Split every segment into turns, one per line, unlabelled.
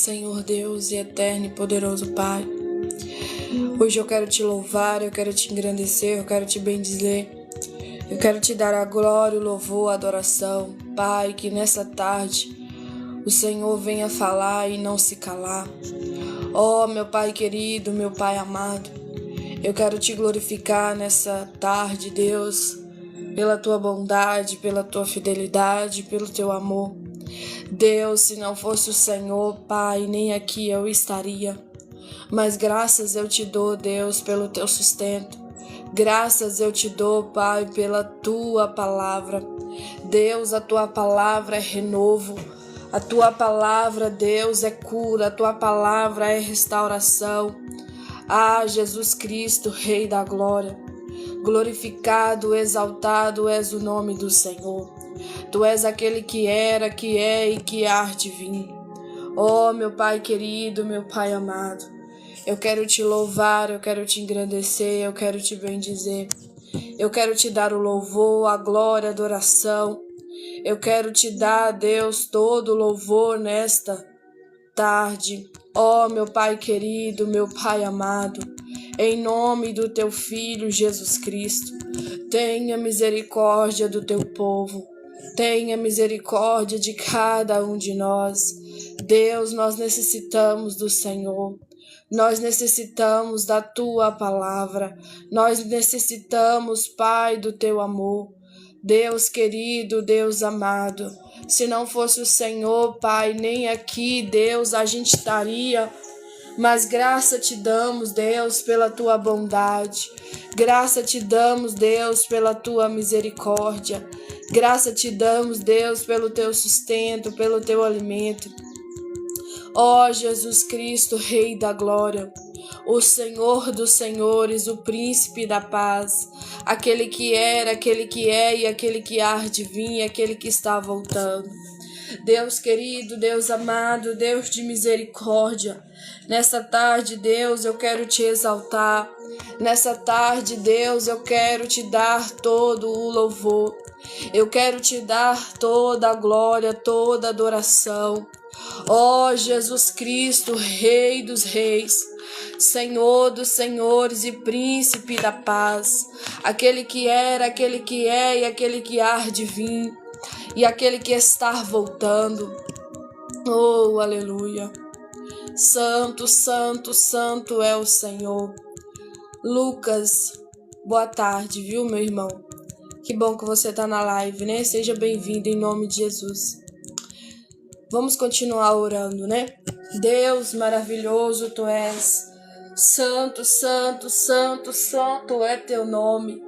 Senhor Deus e eterno e poderoso Pai. Hoje eu quero te louvar, eu quero te engrandecer, eu quero te bendizer. Eu quero te dar a glória, o louvor, a adoração. Pai, que nessa tarde o Senhor venha falar e não se calar. Ó, meu Pai querido, meu Pai amado, eu quero te glorificar nessa tarde, Deus, pela tua bondade, pela tua fidelidade, pelo teu amor. Deus, se não fosse o Senhor, Pai, nem aqui eu estaria. Mas graças eu te dou, Deus, pelo teu sustento. Graças eu te dou, Pai, pela tua palavra. Deus, a tua palavra é renovo. A tua palavra, Deus, é cura. A tua palavra é restauração. Ah, Jesus Cristo, Rei da glória. Glorificado, exaltado és o nome do Senhor. Tu és aquele que era, que é e que há de vir. Oh, meu Pai querido, meu Pai amado, eu quero te louvar, eu quero te engrandecer, eu quero te bendizer. Eu quero te dar o louvor, a glória, a adoração. Eu quero te dar, Deus, todo o louvor nesta tarde. Oh, meu Pai querido, meu Pai amado, em nome do teu Filho Jesus Cristo, tenha misericórdia do teu povo. Tenha misericórdia de cada um de nós. Deus, nós necessitamos do Senhor. Nós necessitamos da tua palavra. Nós necessitamos, Pai, do teu amor. Deus querido, Deus amado, se não fosse o Senhor, Pai, nem aqui, Deus, a gente estaria. Mas graça te damos, Deus, pela tua bondade. Graça te damos, Deus, pela tua misericórdia. Graça te damos, Deus, pelo teu sustento, pelo teu alimento. Ó Jesus Cristo, Rei da glória, o Senhor dos senhores, o príncipe da paz, aquele que era, aquele que é e aquele que há de vir, aquele que está voltando. Deus querido, Deus amado, Deus de misericórdia, nessa tarde, Deus, eu quero te exaltar. Nessa tarde, Deus, eu quero te dar todo o louvor. Eu quero te dar toda a glória, toda a adoração. Ó Jesus Cristo, Rei dos reis, Senhor dos senhores e príncipe da paz, aquele que era, aquele que é e aquele que há de vir, e aquele que está voltando. Oh, aleluia. Santo, santo, santo é o Senhor. Lucas, boa tarde, viu, meu irmão? Que bom que você está na live, né? Seja bem-vindo em nome de Jesus. Vamos continuar orando, né? Deus maravilhoso tu és. Santo, santo, santo, santo é teu nome.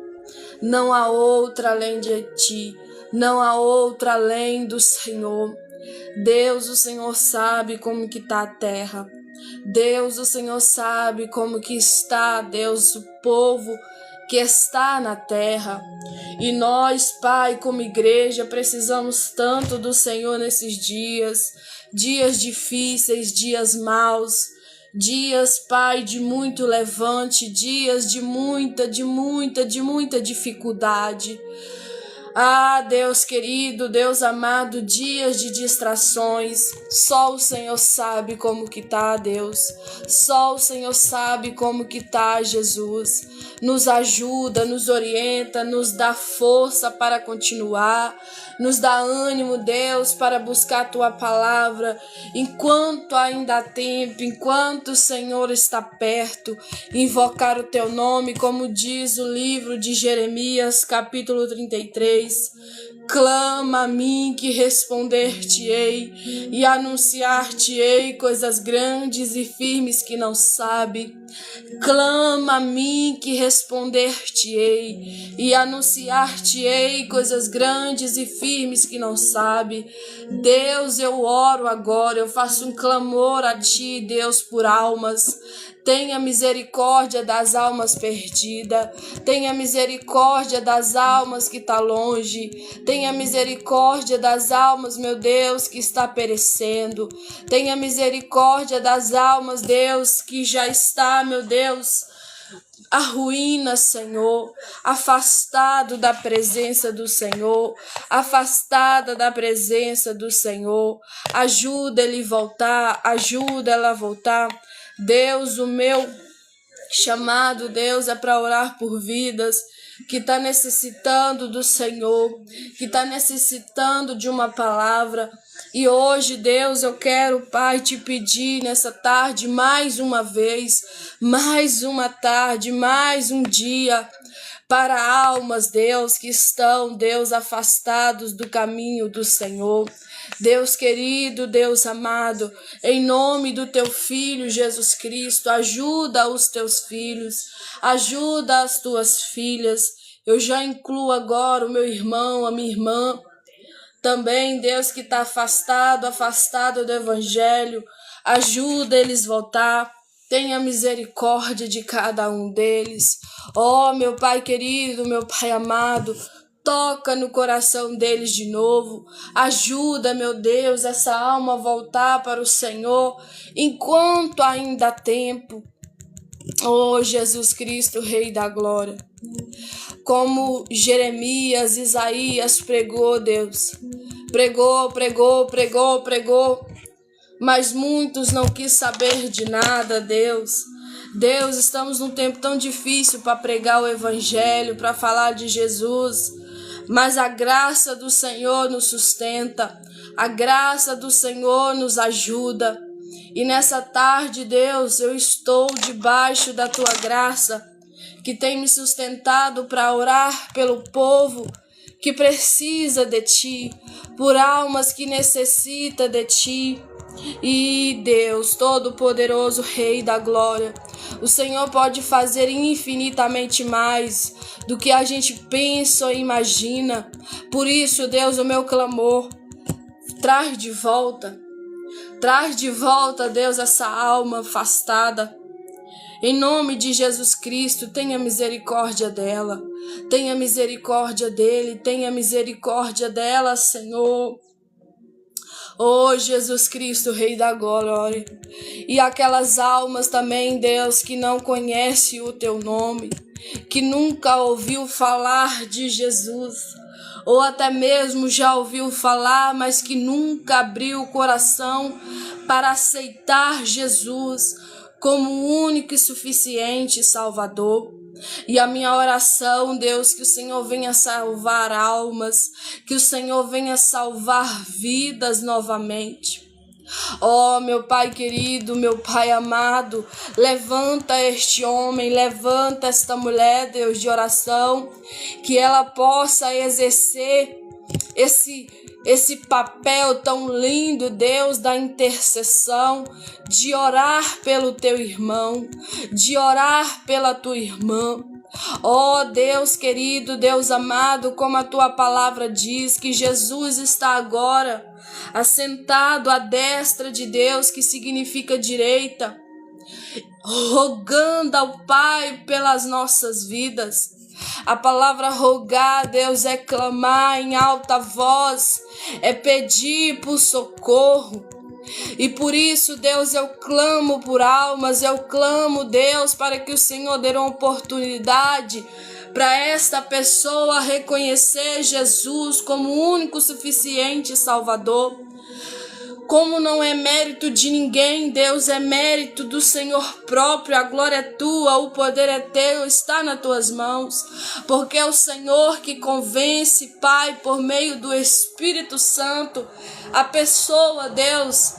Não há outra além de ti. Não há outra além do Senhor. Deus, o Senhor sabe como que está a terra. Deus, o Senhor sabe como que está, Deus, o povo que está na terra. E nós, Pai, como igreja, precisamos tanto do Senhor nesses dias. Dias difíceis, dias maus. Dias, Pai, de muito levante. Dias de muita dificuldade. Ah, Deus querido, Deus amado, dias de distrações. Só o Senhor sabe como que tá, Deus. Só o Senhor sabe como que tá, Jesus. Nos ajuda, nos orienta, nos dá força para continuar. Nos dá ânimo, Deus, para buscar a tua palavra. Enquanto ainda há tempo, enquanto o Senhor está perto, invocar o teu nome, como diz o livro de Jeremias, capítulo 33. Clama a mim que responder-te-ei e anunciar-te-ei coisas grandes e firmes que não sabe. Clama a mim que responder-te-ei e anunciar-te-ei coisas grandes e firmes que não sabe. Deus, eu oro agora, eu faço um clamor a ti, Deus, por almas. Tenha misericórdia das almas perdidas. Tenha misericórdia das almas que estão longe. Tenha misericórdia das almas, meu Deus, que está perecendo. Tenha misericórdia das almas, Deus, que já está, meu Deus, a ruína, Senhor, afastado da presença do Senhor, afastada da presença do Senhor. Ajuda ele voltar, ajuda ela a voltar. Deus, o meu chamado, Deus, é para orar por vidas que está necessitando do Senhor, que está necessitando de uma palavra. E hoje, Deus, eu quero, Pai, te pedir nessa tarde, mais uma vez, mais uma tarde, mais um dia, para almas, Deus, que estão, Deus, afastados do caminho do Senhor. Deus querido, Deus amado, em nome do teu Filho Jesus Cristo, ajuda os teus filhos, ajuda as tuas filhas. Eu já incluo agora o meu irmão, a minha irmã, também, Deus, que está afastado do Evangelho, ajuda eles voltar. Tenha misericórdia de cada um deles. Oh, meu Pai querido, meu Pai amado, toca no coração deles de novo. Ajuda, meu Deus, essa alma a voltar para o Senhor enquanto ainda há tempo. Oh, Jesus Cristo, Rei da Glória. Como Jeremias, Isaías pregou, Deus. Pregou. Mas muitos não quis saber de nada, Deus. Deus, estamos num tempo tão difícil para pregar o Evangelho, para falar de Jesus. Mas a graça do Senhor nos sustenta. A graça do Senhor nos ajuda. E nessa tarde, Deus, eu estou debaixo da tua graça, que tem me sustentado para orar pelo povo que precisa de ti, por almas que necessita de ti. E Deus, Todo-Poderoso, Rei da Glória, o Senhor pode fazer infinitamente mais do que a gente pensa ou imagina. Por isso, Deus, o meu clamor, traz de volta, Deus, essa alma afastada. Em nome de Jesus Cristo, tenha misericórdia dela, tenha misericórdia dele, tenha misericórdia dela, Senhor. Oh, Jesus Cristo, Rei da Glória. E aquelas almas também, Deus, que não conhecem o teu nome, que nunca ouviu falar de Jesus, ou até mesmo já ouviu falar, mas que nunca abriu o coração para aceitar Jesus como o único e suficiente Salvador. E a minha oração, Deus, que o Senhor venha salvar almas, que o Senhor venha salvar vidas novamente. Oh, meu Pai querido, meu Pai amado, levanta este homem, levanta esta mulher, Deus, de oração, que ela possa exercer esse papel tão lindo, Deus, da intercessão, de orar pelo teu irmão, de orar pela tua irmã. Oh, Deus querido, Deus amado, como a tua palavra diz, que Jesus está agora assentado à destra de Deus, que significa direita, rogando ao Pai pelas nossas vidas. A palavra rogar, Deus, é clamar em alta voz, é pedir por socorro. E por isso, Deus, eu clamo por almas, eu clamo, Deus, para que o Senhor dê uma oportunidade para esta pessoa reconhecer Jesus como o único suficiente Salvador. Como não é mérito de ninguém, Deus, é mérito do Senhor próprio. A glória é tua, o poder é teu, está nas tuas mãos. Porque é o Senhor que convence, Pai, por meio do Espírito Santo, a pessoa, Deus,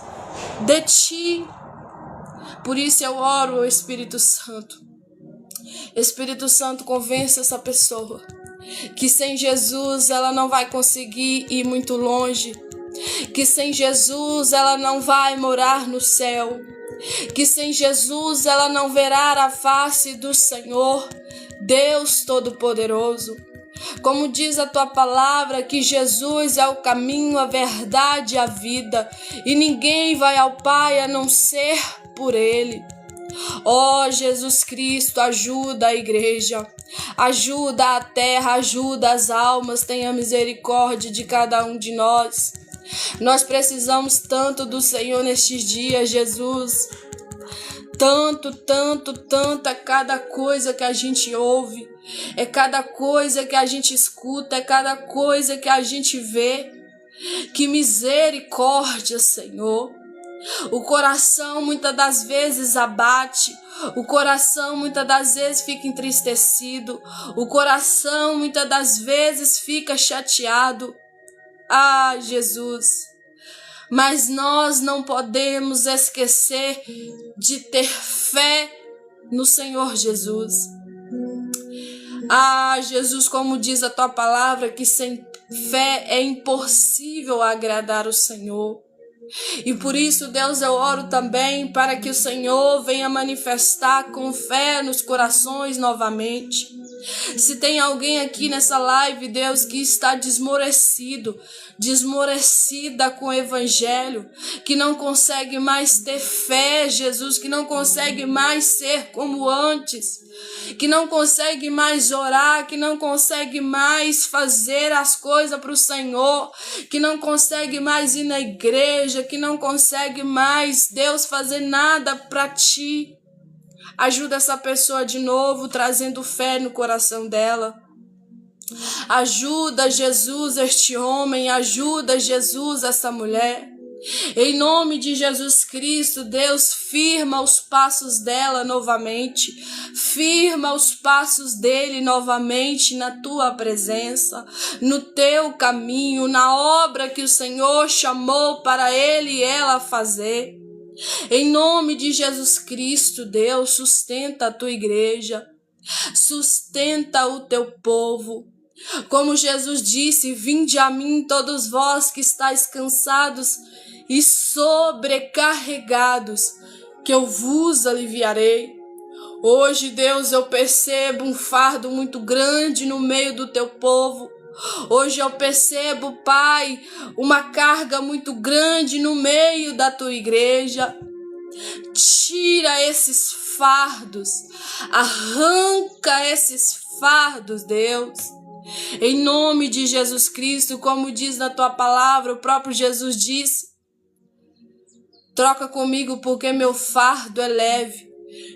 de ti. Por isso eu oro ao Espírito Santo. Espírito Santo, convence essa pessoa que sem Jesus ela não vai conseguir ir muito longe, que sem Jesus ela não vai morar no céu, que sem Jesus ela não verá a face do Senhor, Deus Todo-Poderoso. Como diz a tua palavra, que Jesus é o caminho, a verdade e a vida, e ninguém vai ao Pai a não ser por Ele. Ó Jesus Cristo, ajuda a igreja, ajuda a terra, ajuda as almas, tenha misericórdia de cada um de nós. Nós precisamos tanto do Senhor nestes dias, Jesus. tanto, é cada coisa que a gente ouve, é cada coisa que a gente escuta, é cada coisa que a gente vê. Que misericórdia, Senhor. O coração muitas das vezes abate, o coração muitas das vezes fica entristecido, o coração muitas das vezes fica chateado. Ah, Jesus! Mas nós não podemos esquecer de ter fé no Senhor Jesus. Ah, Jesus, como diz a tua palavra, que sem fé é impossível agradar o Senhor. E por isso, Deus, eu oro também para que o Senhor venha manifestar com fé nos corações novamente. Se tem alguém aqui nessa live, Deus, que está desmorecida com o evangelho, que não consegue mais ter fé, Jesus, que não consegue mais ser como antes, que não consegue mais orar, que não consegue mais fazer as coisas para o Senhor, que não consegue mais ir na igreja, que não consegue mais, Deus, fazer nada para ti. Ajuda essa pessoa de novo, trazendo fé no coração dela. Ajuda, Jesus, este homem. Ajuda, Jesus, essa mulher. Em nome de Jesus Cristo, Deus, firma os passos dela novamente. Firma os passos dele novamente na tua presença, no teu caminho, na obra que o Senhor chamou para ele e ela fazer. Em nome de Jesus Cristo, Deus, sustenta a tua igreja, sustenta o teu povo. Como Jesus disse, vinde a mim todos vós que estáis cansados e sobrecarregados, que eu vos aliviarei. Hoje, Deus, eu percebo um fardo muito grande no meio do teu povo. Hoje eu percebo, Pai, uma carga muito grande no meio da tua igreja. Tira esses fardos, arranca esses fardos, Deus. Em nome de Jesus Cristo, como diz na tua palavra, o próprio Jesus disse: troca comigo porque meu fardo é leve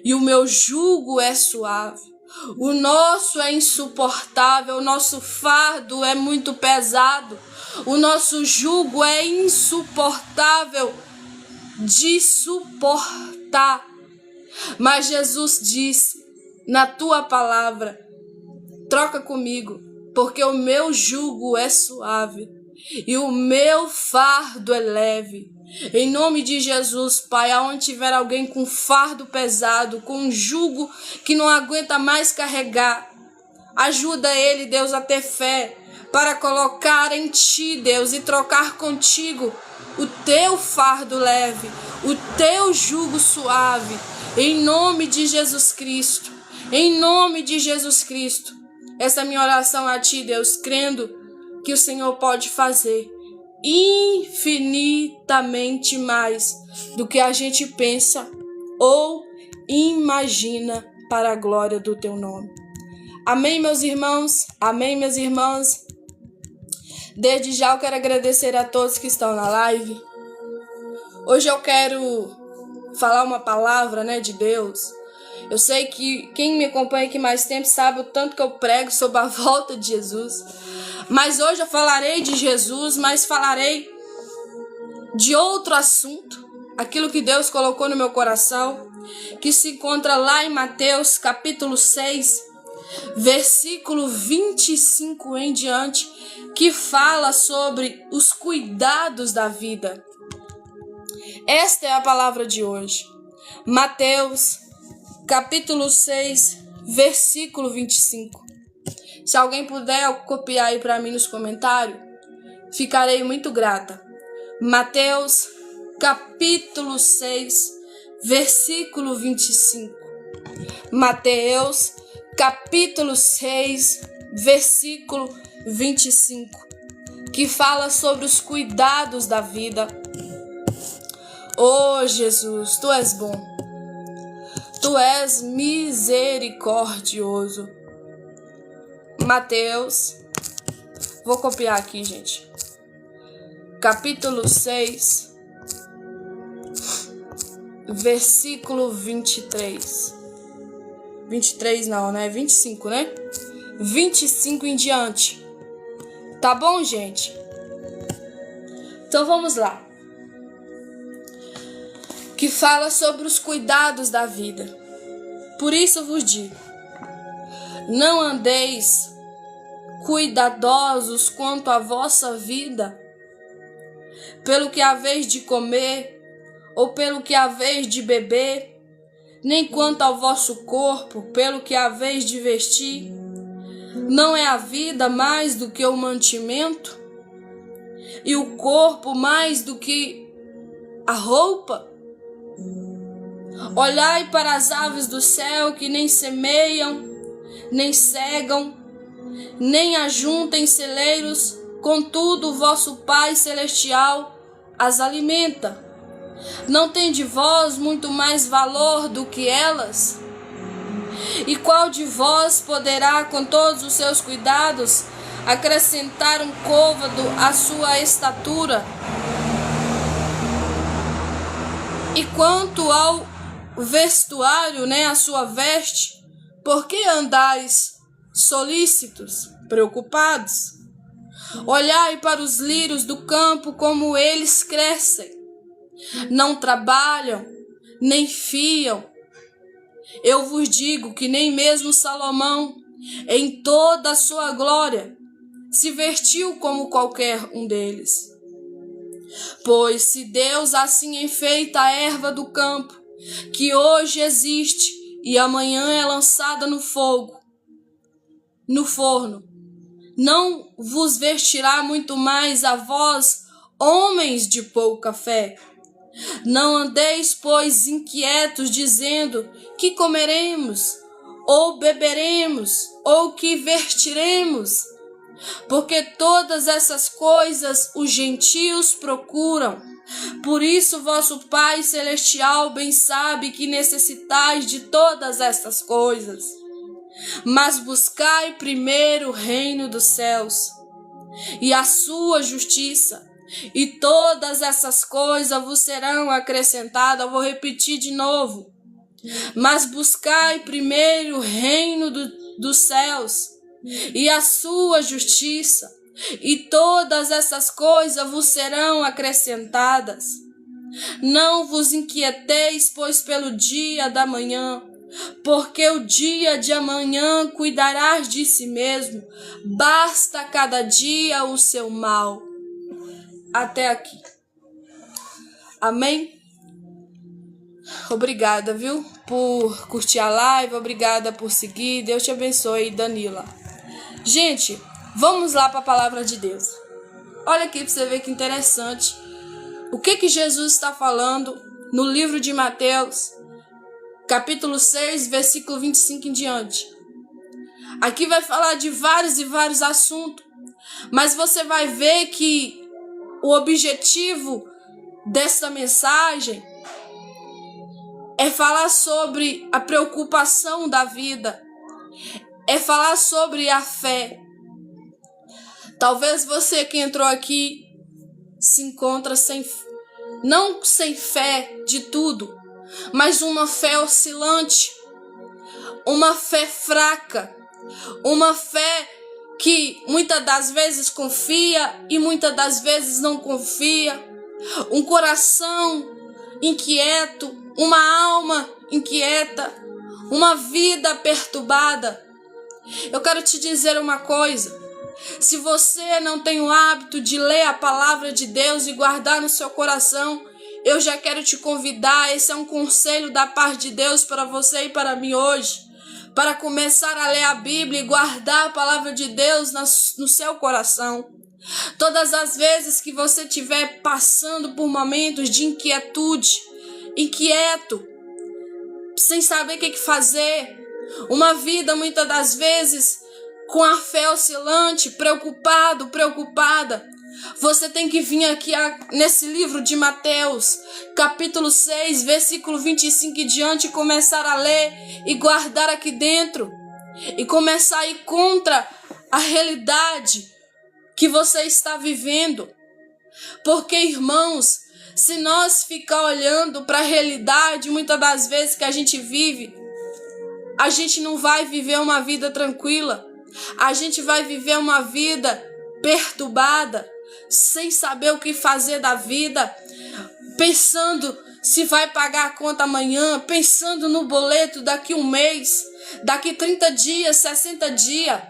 e o meu jugo é suave. O nosso é insuportável, o nosso fardo é muito pesado, o nosso jugo é insuportável de suportar. Mas Jesus disse na tua palavra: troca comigo, porque o meu jugo é suave e o meu fardo é leve. Em nome de Jesus, Pai, aonde tiver alguém com fardo pesado, com um jugo que não aguenta mais carregar, ajuda ele, Deus, a ter fé para colocar em ti, Deus, e trocar contigo o teu fardo leve, o teu jugo suave. Em nome de Jesus Cristo, em nome de Jesus Cristo. Essa é a minha oração a ti, Deus, crendo que o Senhor pode fazer infinitamente mais do que a gente pensa ou imagina, para a glória do teu nome. Amém, meus irmãos? Amém, minhas irmãs? Desde já eu quero agradecer a todos que estão na live. Hoje eu quero falar uma palavra, de Deus. Eu sei que quem me acompanha aqui mais tempo sabe o tanto que eu prego sobre a volta de Jesus. Mas hoje eu falarei de Jesus, mas falarei de outro assunto. Aquilo que Deus colocou no meu coração, que se encontra lá em Mateus capítulo 6, versículo 25 em diante, que fala sobre os cuidados da vida. Esta é a palavra de hoje. Mateus capítulo 6, versículo 25. Se alguém puder copiar aí para mim nos comentários, ficarei muito grata. Mateus capítulo 6, versículo 25. Mateus capítulo 6, versículo 25, que fala sobre os cuidados da vida. Oh, Jesus, tu és bom. Tu és misericordioso. Mateus, vou copiar aqui, gente. Capítulo 6, versículo 23. 23 não, né? 25, né? 25 em diante. Tá bom, gente? Então vamos lá. Que fala sobre os cuidados da vida. Por isso vos digo: não andeis cuidadosos quanto à vossa vida, pelo que haveis de comer, ou pelo que haveis de beber, nem quanto ao vosso corpo, pelo que haveis de vestir. Não é a vida mais do que o mantimento, e o corpo mais do que a roupa? Olhai para as aves do céu, que nem semeiam, nem cegam, nem ajuntam em celeiros, contudo o vosso Pai Celestial as alimenta. Não tem de vós muito mais valor do que elas? E qual de vós poderá, com todos os seus cuidados, acrescentar um côvado à sua estatura? E quanto ao vestuário, a sua veste, por que andais solícitos, preocupados? Olhai para os lírios do campo, como eles crescem. Não trabalham, nem fiam. Eu vos digo que nem mesmo Salomão, em toda a sua glória, se vestiu como qualquer um deles. Pois se Deus assim enfeita a erva do campo, que hoje existe e amanhã é lançada no forno, não vos vestirá muito mais a vós, homens de pouca fé? Não andeis, pois, inquietos, dizendo: que comeremos, ou beberemos, ou que vestiremos? Porque todas essas coisas os gentios procuram. Por isso vosso Pai Celestial bem sabe que necessitais de todas essas coisas. Mas buscai primeiro o reino dos céus e a sua justiça, e todas essas coisas vos serão acrescentadas. Eu vou repetir de novo. Mas buscai primeiro o reino dos céus e a sua justiça, e todas essas coisas vos serão acrescentadas. Não vos inquieteis, pois, pelo dia da manhã, porque o dia de amanhã cuidará de si mesmo. Basta cada dia o seu mal. Até aqui. Amém? Obrigada, viu? Por curtir a live, obrigada por seguir. Deus te abençoe, Danila. Gente, vamos lá para a palavra de Deus. Olha aqui para você ver que interessante. O que Jesus está falando no livro de Mateus, capítulo 6, versículo 25 em diante. Aqui vai falar de vários e vários assuntos, mas você vai ver que o objetivo dessa mensagem é falar sobre a preocupação da vida, é falar sobre a fé. Talvez você que entrou aqui se encontra não sem fé de tudo, mas uma fé oscilante, uma fé fraca, uma fé que muitas das vezes confia e muitas das vezes não confia, um coração inquieto, uma alma inquieta, uma vida perturbada. Eu quero te dizer uma coisa: se você não tem o hábito de ler a palavra de Deus e guardar no seu coração, eu já quero te convidar. Esse é um conselho da parte de Deus para você e para mim hoje, para começar a ler a Bíblia e guardar a palavra de Deus no seu coração. Todas as vezes que você estiver passando por momentos de inquietude, inquieto, sem saber o que fazer, uma vida muitas das vezes com a fé oscilante, preocupada, você tem que vir aqui nesse livro de Mateus, capítulo 6, versículo 25 e diante, e começar a ler e guardar aqui dentro, e começar a ir contra a realidade que você está vivendo. Porque, irmãos, Se nós ficar olhando para a realidade, muitas das vezes que a gente vive, a gente não vai viver uma vida tranquila. A gente vai viver uma vida perturbada, sem saber o que fazer da vida, pensando se vai pagar a conta amanhã, pensando no boleto daqui um mês, daqui 30 dias, 60 dias,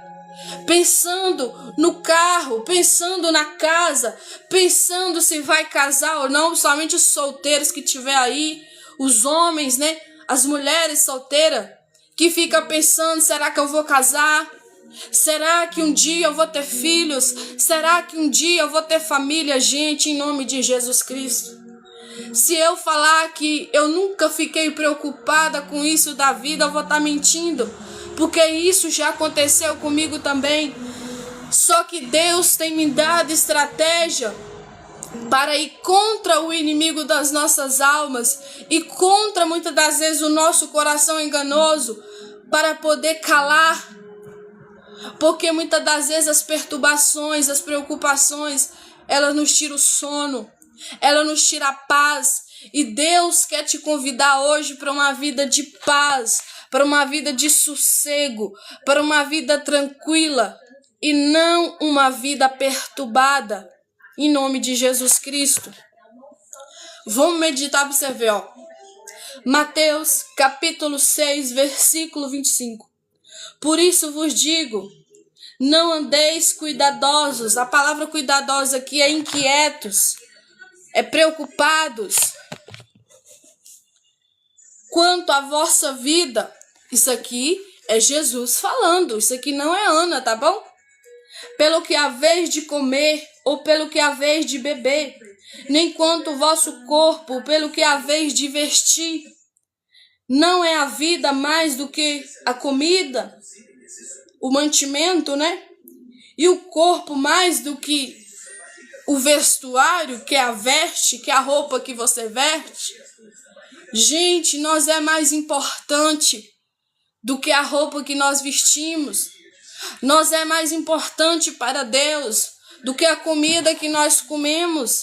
pensando no carro, pensando na casa, pensando se vai casar ou não. Somente os solteiros que tiver aí, os homens, né? As mulheres solteiras que ficam pensando, será que eu vou casar? Será que um dia eu vou ter filhos? Será que um dia eu vou ter família? Gente, em nome de Jesus Cristo. Se eu falar que eu nunca fiquei preocupada com isso da vida, eu vou estar mentindo. Porque isso já aconteceu comigo também. Só que Deus tem me dado estratégia para ir contra o inimigo das nossas almas e contra muitas das vezes o nosso coração enganoso, para poder calar. Porque muitas das vezes as perturbações, as preocupações, elas nos tiram o sono, elas nos tiram a paz. E Deus quer te convidar hoje para uma vida de paz, para uma vida de sossego, para uma vida tranquila e não uma vida perturbada, em nome de Jesus Cristo. Vamos meditar para você ver, ó. Mateus capítulo 6, versículo 25. Por isso vos digo, não andeis cuidadosos. A palavra cuidadosos aqui é inquietos, é preocupados quanto à vossa vida. Isso aqui é Jesus falando, isso aqui não é Ana, tá bom? Pelo que haveis de comer ou pelo que haveis de beber, nem quanto o vosso corpo, pelo que haveis de vestir. Não é a vida mais do que a comida, o mantimento, né? E o corpo mais do que o vestuário, que é a veste, que é a roupa que você veste. Gente, nós é mais importante do que a roupa que nós vestimos. Nós é mais importante para Deus do que a comida que nós comemos.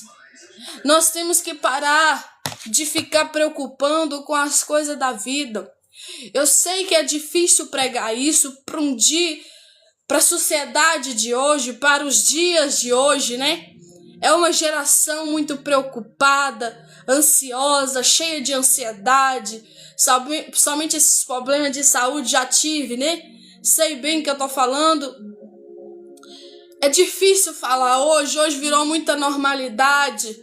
Nós temos que parar de ficar preocupando com as coisas da vida. Eu sei que é difícil pregar isso para um dia, para a sociedade de hoje, para os dias de hoje, né? É uma geração muito preocupada, ansiosa, cheia de ansiedade. Somente esses problemas de saúde já tive, né? Sei bem o que eu tô falando. É difícil falar hoje virou muita normalidade.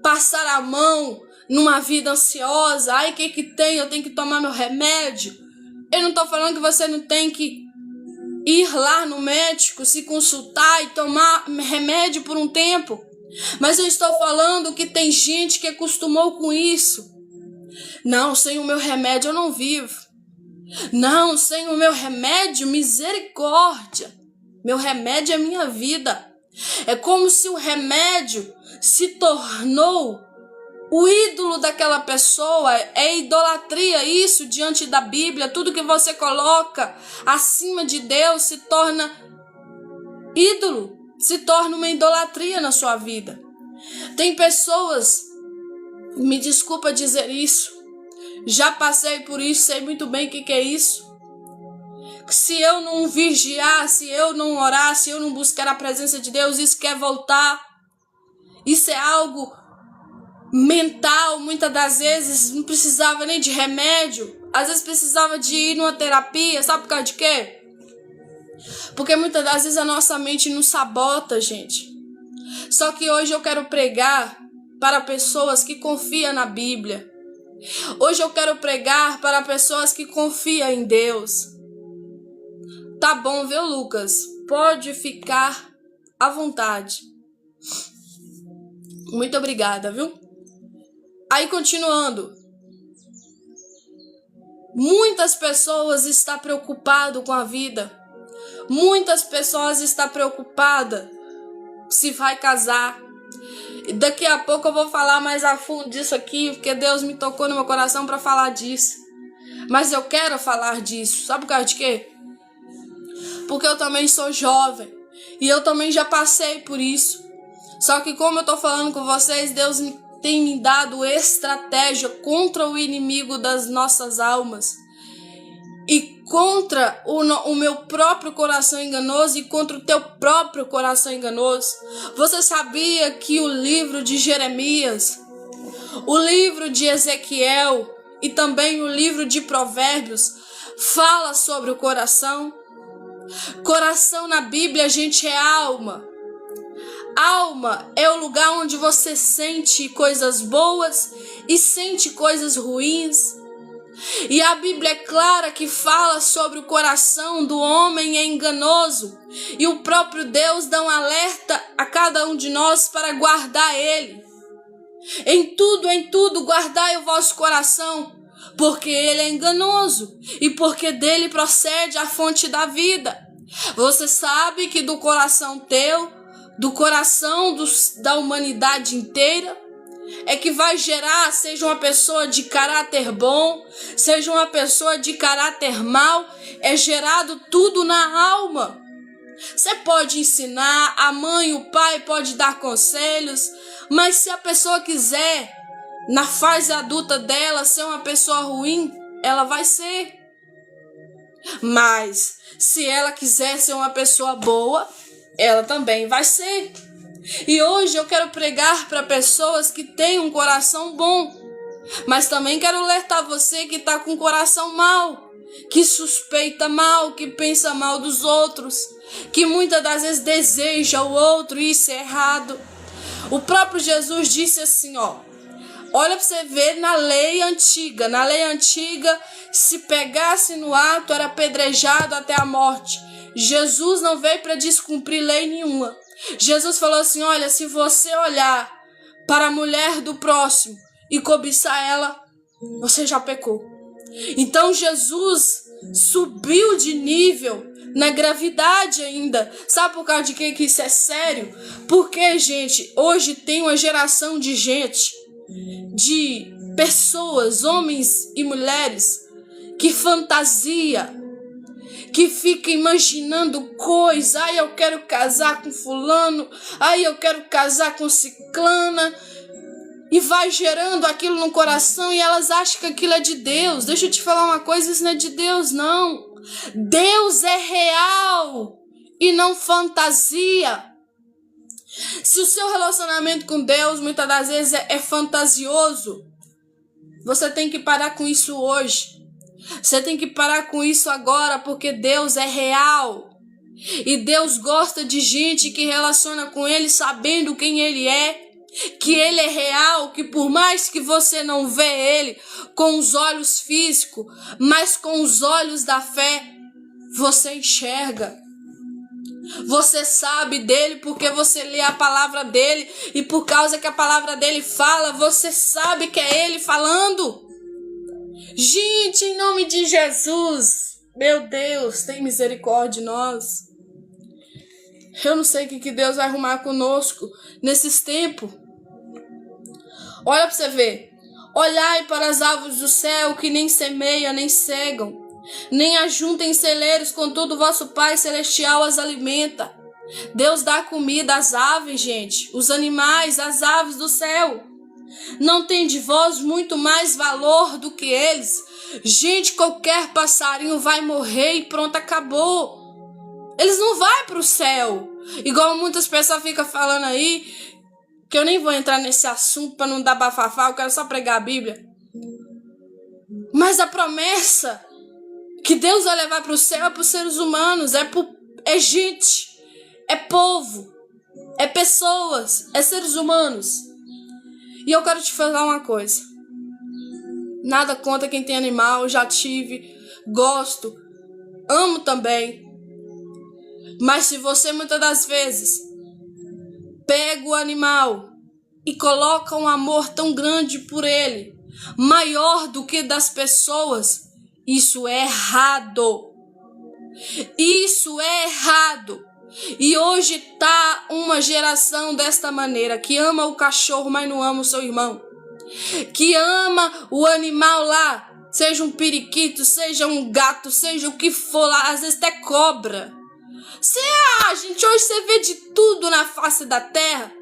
Passar a mão numa vida ansiosa. Ai, o que tem? Eu tenho que tomar meu remédio. Eu não tô falando que você não tem que ir lá no médico, se consultar e tomar remédio por um tempo. Mas eu estou falando que tem gente que acostumou com isso. Não, sem o meu remédio eu não vivo. Não, sem o meu remédio, misericórdia. Meu remédio é minha vida. É como se o remédio se tornou o ídolo daquela pessoa. É idolatria isso diante da Bíblia. Tudo que você coloca acima de Deus se torna ídolo, se torna uma idolatria na sua vida. Tem pessoas, me desculpa dizer isso, já passei por isso, sei muito bem o que é isso. Se eu não vigiar, se eu não orar, se eu não buscar a presença de Deus, isso quer voltar. Isso é algo mental, muitas das vezes não precisava nem de remédio. Às vezes precisava de ir numa terapia, sabe por causa de quê? Porque muitas das vezes a nossa mente nos sabota, gente. Só que hoje eu quero pregar para pessoas que confiam na Bíblia. Hoje eu quero pregar para pessoas que confiam em Deus. Tá bom, viu, Lucas? Pode ficar à vontade. Muito obrigada, viu? Aí, continuando. Muitas pessoas estão preocupadas com a vida. Muitas pessoas estão preocupadas se vai casar. E daqui a pouco eu vou falar mais a fundo disso aqui, porque Deus me tocou no meu coração para falar disso. Mas eu quero falar disso. Sabe por causa de quê? Porque eu também sou jovem. E eu também já passei por isso. Só que como eu tô falando com vocês, Deus tem me dado estratégia contra o inimigo das nossas almas e contra o meu próprio coração enganoso e contra o teu próprio coração enganoso. Você sabia que o livro de Jeremias, o livro de Ezequiel e também o livro de Provérbios fala sobre o coração? Coração na Bíblia, gente, é alma. Alma é o lugar onde você sente coisas boas e sente coisas ruins. E a Bíblia é clara que fala sobre o coração do homem é enganoso. E o próprio Deus dá um alerta a cada um de nós para guardar ele. Em tudo, guardai o vosso coração, porque ele é enganoso e porque dele procede a fonte da vida. Você sabe que do coração teu, do coração da humanidade inteira, é que vai gerar, seja uma pessoa de caráter bom, seja uma pessoa de caráter mau, é gerado tudo na alma. Você pode ensinar, a mãe, o pai pode dar conselhos, mas se a pessoa quiser, na fase adulta dela, ser uma pessoa ruim, ela vai ser. Mas se ela quiser ser uma pessoa boa, ela também vai ser. E hoje eu quero pregar para pessoas que têm um coração bom, mas também quero alertar você que está com um coração mau, que suspeita mal, que pensa mal dos outros, que muitas das vezes deseja o outro, e isso é errado. O próprio Jesus disse assim, olha para você ver na lei antiga, se pegasse no ato era apedrejado até a morte. Jesus não veio para descumprir lei nenhuma. Jesus falou assim, olha, se você olhar para a mulher do próximo e cobiçar ela, você já pecou. Então Jesus subiu de nível na gravidade ainda. Sabe por causa de que isso é sério? Porque, gente, hoje tem uma geração de gente, de pessoas, homens e mulheres, que fantasia, que fica imaginando coisas. Ai, eu quero casar com fulano. Ai, eu quero casar com ciclana. E vai gerando aquilo no coração e elas acham que aquilo é de Deus. Deixa eu te falar uma coisa, isso não é de Deus, não. Deus é real e não fantasia. Se o seu relacionamento com Deus muitas das vezes é fantasioso, você tem que parar com isso hoje. Você tem que parar com isso agora, porque Deus é real. E Deus gosta de gente que relaciona com Ele sabendo quem Ele é, que Ele é real, que por mais que você não vê Ele com os olhos físicos, mas com os olhos da fé, você enxerga. Você sabe dele porque você lê a palavra dele, e por causa que a palavra dele fala, você sabe que é Ele falando. Gente, em nome de Jesus, meu Deus, tem misericórdia de nós. Eu não sei o que Deus vai arrumar conosco nesses tempos. Olha para você ver. Olhai para as aves do céu, que nem semeiam, nem cegam, nem ajuntem celeiros, contudo vosso Pai Celestial as alimenta. Deus dá comida às aves, gente, os animais, as aves do céu. Não tem de vós muito mais valor do que eles? Gente, qualquer passarinho vai morrer e pronto, acabou. Eles não vão para o céu, igual muitas pessoas ficam falando aí, que eu nem vou entrar nesse assunto para não dar bafafá, eu quero só pregar a Bíblia. Mas a promessa que Deus vai levar para o céu é para os seres humanos, é gente, é povo, é pessoas, é seres humanos. E eu quero te falar uma coisa. Nada contra quem tem animal, já tive, gosto, amo também. Mas se você muitas das vezes pega o animal e coloca um amor tão grande por ele, maior do que das pessoas, isso é errado. Isso é errado. E hoje tá uma geração desta maneira, que ama o cachorro, mas não ama o seu irmão. Que ama o animal lá, seja um periquito, seja um gato, seja o que for lá, às vezes até cobra. Gente, hoje você vê de tudo na face da terra.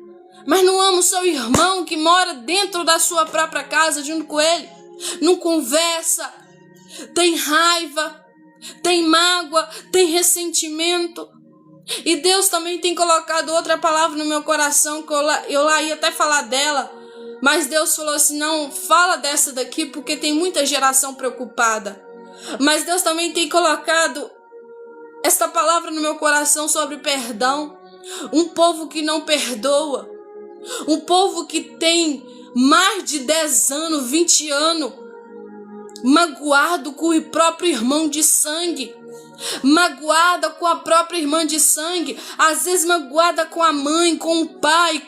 mas não ama o seu irmão que mora dentro da sua própria casa junto com ele, não conversa, tem raiva, tem mágoa, tem ressentimento. E Deus também tem colocado outra palavra no meu coração, que eu lá ia até falar dela, mas Deus falou assim, não, fala dessa daqui, porque tem muita geração preocupada. Mas Deus também tem colocado esta palavra no meu coração sobre perdão. Um povo que não perdoa, um povo que tem mais de 10 anos, 20 anos, magoado com o próprio irmão de sangue, magoada com a própria irmã de sangue, às vezes magoada com a mãe, com o pai,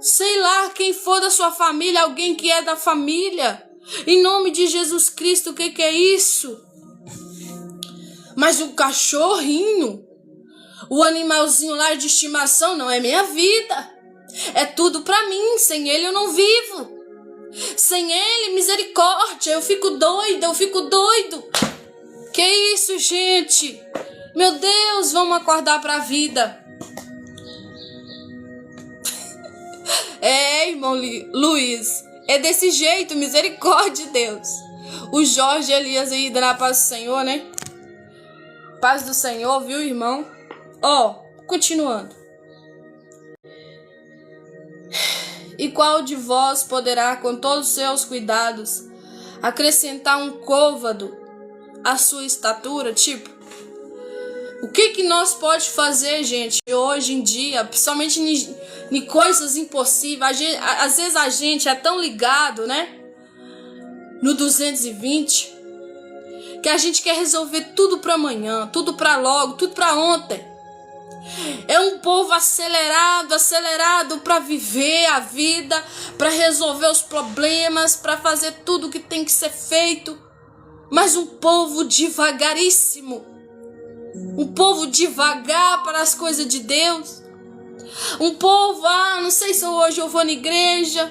sei lá, quem for da sua família, alguém que é da família. Em nome de Jesus Cristo, o que é isso? Mas o cachorrinho, o animalzinho lá de estimação, não é minha vida. É tudo pra mim, sem ele eu não vivo. Sem ele, misericórdia, eu fico doida, eu fico doido. Que isso, gente? Meu Deus, vamos acordar pra vida. É, irmão Luiz, é desse jeito, misericórdia de Deus. O Jorge Elias aí dando a paz do Senhor, né? Paz do Senhor, viu, irmão? Continuando. E qual de vós poderá, com todos os seus cuidados, acrescentar um côvado à sua estatura? Tipo, o que nós pode fazer, gente, hoje em dia, principalmente em coisas impossíveis? Às vezes a gente é tão ligado, né? No 220, que a gente quer resolver tudo para amanhã, tudo para logo, tudo para ontem. É um povo acelerado para viver a vida, para resolver os problemas, para fazer tudo o que tem que ser feito. Mas um povo devagaríssimo. Um povo devagar para as coisas de Deus. Um povo, não sei se hoje eu vou na igreja.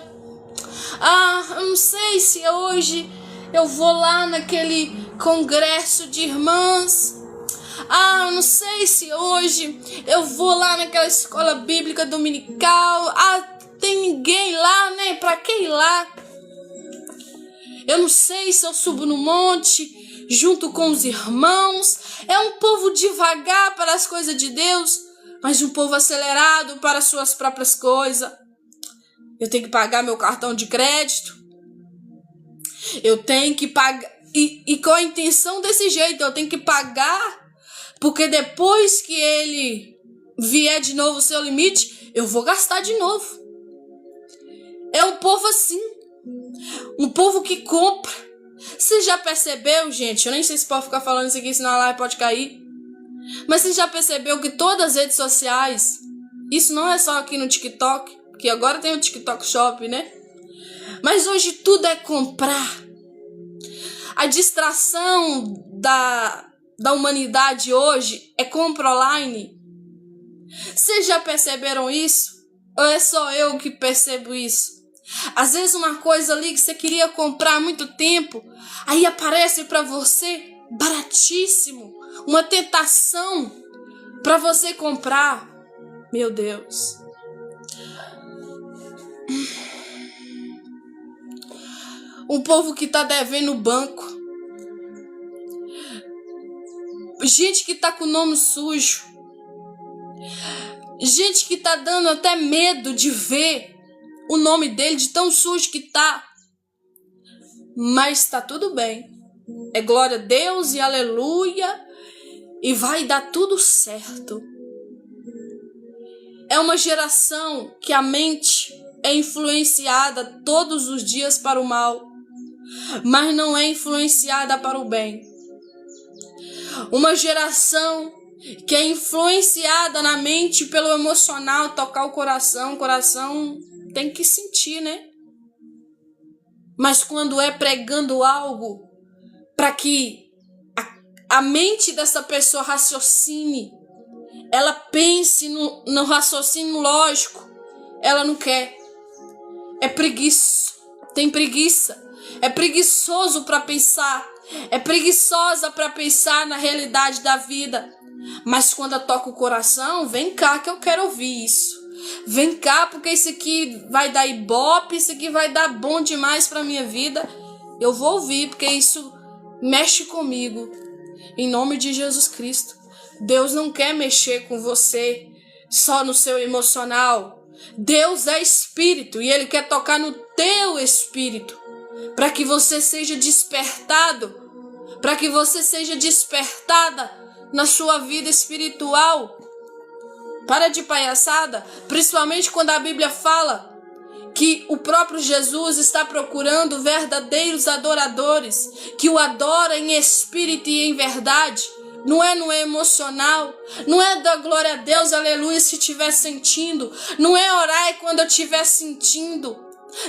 Eu não sei se hoje eu vou lá naquele congresso de irmãs. Não sei se hoje eu vou lá naquela escola bíblica dominical. Tem ninguém lá, né? Pra que ir lá? Eu não sei se eu subo no monte junto com os irmãos. É um povo devagar para as coisas de Deus, mas um povo acelerado para as suas próprias coisas. Eu tenho que pagar meu cartão de crédito. Eu tenho que pagar. E com a intenção desse jeito, eu tenho que pagar. Porque depois que ele vier de novo o seu limite, eu vou gastar de novo. É um povo assim. Um povo que compra. Você já percebeu, gente? Eu nem sei se pode ficar falando isso aqui, senão a live pode cair. Mas você já percebeu que todas as redes sociais, isso não é só aqui no TikTok, porque agora tem o TikTok Shop, né? Mas hoje tudo é comprar. A distração da humanidade hoje é compra online. Vocês já perceberam isso? Ou é só eu que percebo isso? Às vezes uma coisa ali que você queria comprar há muito tempo, aí aparece para você baratíssimo, uma tentação para você comprar. Meu Deus. Um povo que tá devendo o banco. Gente que tá com o nome sujo. Gente que tá dando até medo de ver o nome dele, de tão sujo que tá. Mas tá tudo bem. É glória a Deus e aleluia. E vai dar tudo certo. É uma geração que a mente é influenciada todos os dias para o mal, mas não é influenciada para o bem. Uma geração que é influenciada na mente pelo emocional, tocar o coração tem que sentir, né? Mas quando é pregando algo para que a mente dessa pessoa raciocine, ela pense no raciocínio lógico, ela não quer. É preguiça, tem preguiça. É preguiçoso para pensar. É preguiçosa para pensar na realidade da vida. Mas quando toca o coração, vem cá que eu quero ouvir isso. Vem cá, porque isso aqui vai dar ibope, isso aqui vai dar bom demais para minha vida. Eu vou ouvir, porque isso mexe comigo. Em nome de Jesus Cristo. Deus não quer mexer com você só no seu emocional. Deus é espírito e Ele quer tocar no teu espírito para que você seja despertado, para que você seja despertada na sua vida espiritual. Para de palhaçada, principalmente quando a Bíblia fala que o próprio Jesus está procurando verdadeiros adoradores, que o adoram em espírito e em verdade. Não é no emocional, não é dar glória a Deus, aleluia, se estiver sentindo, não é orar quando eu estiver sentindo,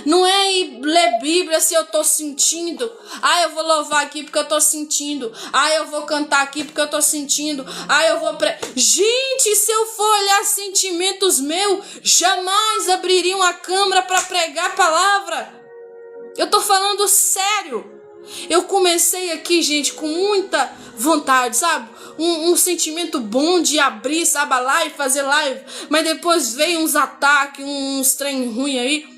não é ir ler Bíblia se eu estou sentindo. Eu vou louvar aqui porque eu estou sentindo. Eu vou cantar aqui porque eu estou sentindo. Eu vou... Gente, se eu for olhar sentimentos meus, jamais abririam a câmera para pregar a palavra. Eu estou falando sério. Eu comecei aqui, gente, com muita vontade, sabe? Um sentimento bom de abrir, sabe, a live, fazer live. Mas depois veio uns ataques, uns trem ruim aí.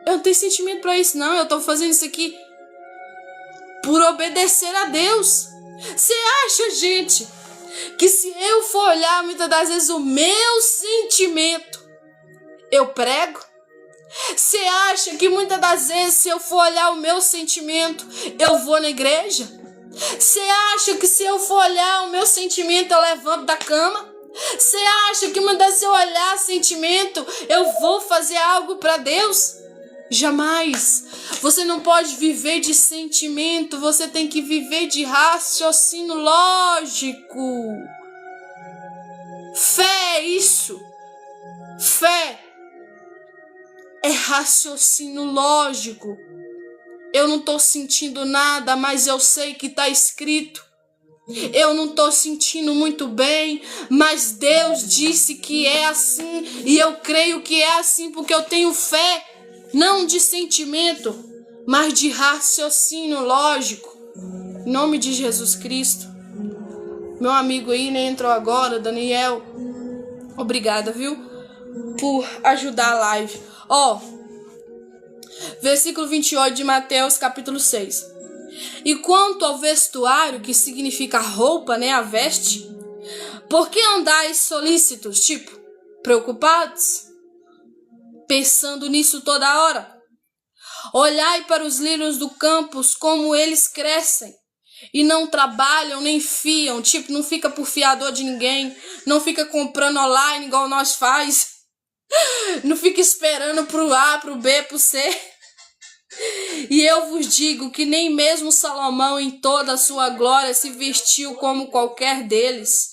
Eu não tenho sentimento pra isso, não. Eu tô fazendo isso aqui por obedecer a Deus. Você acha, gente, que se eu for olhar muitas das vezes o meu sentimento, eu prego? Você acha que muitas das vezes se eu for olhar o meu sentimento, eu vou na igreja? Você acha que se eu for olhar o meu sentimento, eu levanto da cama? Você acha que muitas vezes se eu olhar sentimento, eu vou fazer algo pra Deus? Jamais. Você não pode viver de sentimento, você tem que viver de raciocínio lógico. Fé é isso. Fé é raciocínio lógico. Eu não estou sentindo nada, mas eu sei que está escrito. Eu não estou sentindo muito bem, mas Deus disse que é assim, e eu creio que é assim porque eu tenho fé. Não de sentimento, mas de raciocínio lógico. Em nome de Jesus Cristo. Meu amigo aí, né, entrou agora, Daniel. Obrigada, viu? Por ajudar a live. Versículo 28 de Mateus, capítulo 6. E quanto ao vestuário, que significa roupa, né, a veste, por que andais solícitos, tipo, preocupados? Pensando nisso toda hora. Olhai para os lírios do campo, como eles crescem, e não trabalham nem fiam, tipo, não fica por fiador de ninguém, não fica comprando online igual nós faz, não fica esperando pro A, pro B, pro C. E eu vos digo que nem mesmo Salomão em toda a sua glória se vestiu como qualquer deles.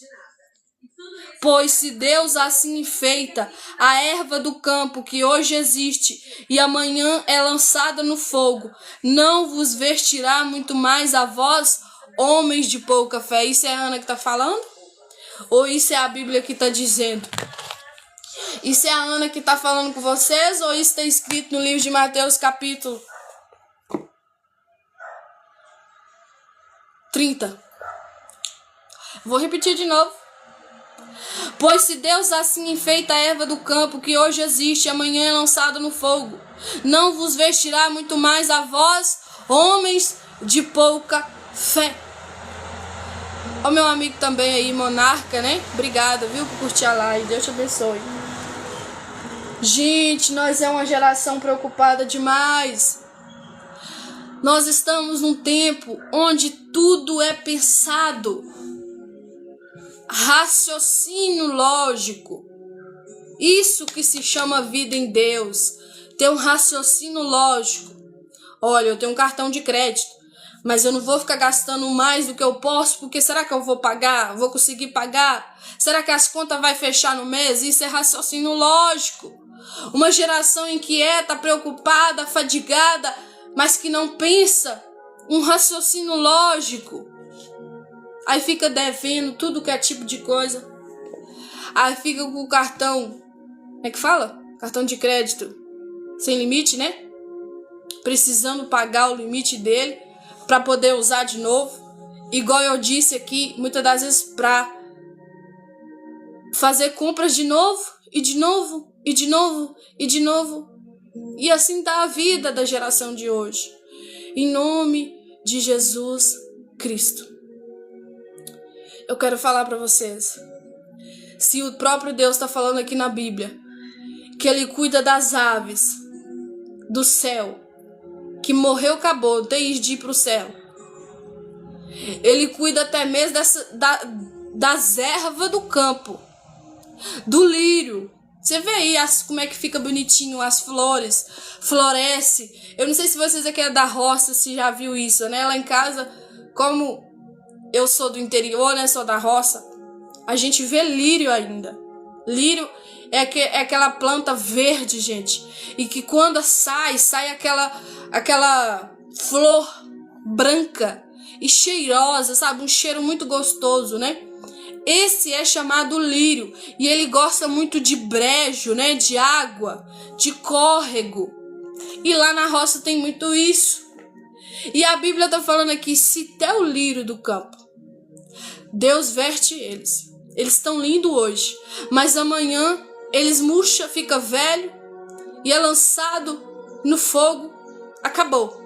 Pois se Deus assim enfeita a erva do campo que hoje existe e amanhã é lançada no fogo, não vos vestirá muito mais a vós, homens de pouca fé? Isso é a Ana que está falando? Ou isso é a Bíblia que está dizendo? Isso é a Ana que está falando com vocês? Ou isso está escrito no livro de Mateus capítulo 30? Vou repetir de novo. Pois se Deus assim enfeita a erva do campo que hoje existe e amanhã é lançada no fogo, não vos vestirá muito mais a vós, homens de pouca fé? Ó, meu amigo também aí, Monarca, né? Obrigada, viu, por curtir a live. Deus te abençoe. Gente, nós é uma geração preocupada demais. Nós estamos num tempo onde tudo é pensado. Raciocínio lógico. Isso que se chama vida em Deus. Ter um raciocínio lógico. Olha, eu tenho um cartão de crédito, mas eu não vou ficar gastando mais do que eu posso, porque será que eu vou pagar? Vou conseguir pagar? Será que as contas vai fechar no mês? Isso é raciocínio lógico. Uma geração inquieta, preocupada, fadigada, mas que não pensa um raciocínio lógico. Aí fica devendo tudo que é tipo de coisa. Aí fica com o cartão, como é que fala? Cartão de crédito sem limite, né? Precisando pagar o limite dele para poder usar de novo. Igual eu disse aqui, muitas das vezes para fazer compras de novo e de novo e de novo, e de novo. E assim está a vida da geração de hoje. Em nome de Jesus Cristo. Eu quero falar para vocês. Se o próprio Deus está falando aqui na Bíblia, que Ele cuida das aves do céu, que morreu, acabou, tem de ir para o céu. Ele cuida até mesmo das ervas do campo, do lírio. Você vê aí como é que fica bonitinho as flores, floresce. Eu não sei se vocês aqui é da roça, se já viu isso, né? Lá em casa, como eu sou do interior, né? Sou da roça, a gente vê lírio ainda. Lírio é aquela planta verde, gente. E que quando sai aquela flor branca e cheirosa, sabe? Um cheiro muito gostoso, né? Esse é chamado lírio. E ele gosta muito de brejo, né? De água, de córrego. E lá na roça tem muito isso. E a Bíblia está falando aqui, se até o lírio do campo, Deus verte eles. Eles estão lindos hoje, mas amanhã eles murcha, fica velho e é lançado no fogo. Acabou.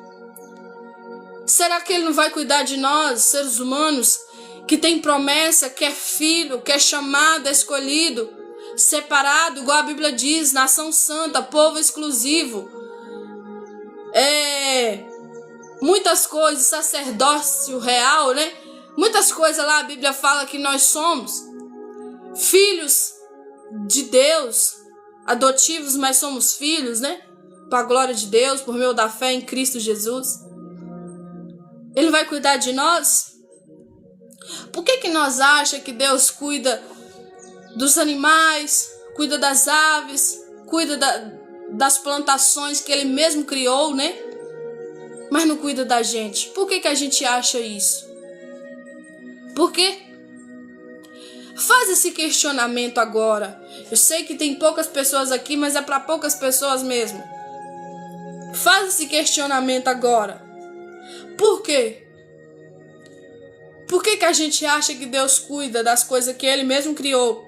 Será que Ele não vai cuidar de nós, seres humanos, que tem promessa, que é filho, que é chamado, é escolhido, separado, igual a Bíblia diz, nação santa, povo exclusivo, muitas coisas, sacerdócio real, né? Muitas coisas lá a Bíblia fala que nós somos filhos de Deus, adotivos, mas somos filhos, né? Para a glória de Deus, por meio da fé em Cristo Jesus. Ele vai cuidar de nós? Por que nós achamos que Deus cuida dos animais, cuida das aves, cuida das plantações que Ele mesmo criou, né? Mas não cuida da gente? Por que a gente acha isso? Por quê? Faz esse questionamento agora. Eu sei que tem poucas pessoas aqui, mas é para poucas pessoas mesmo. Faz esse questionamento agora. Por quê? Por que a gente acha que Deus cuida das coisas que Ele mesmo criou,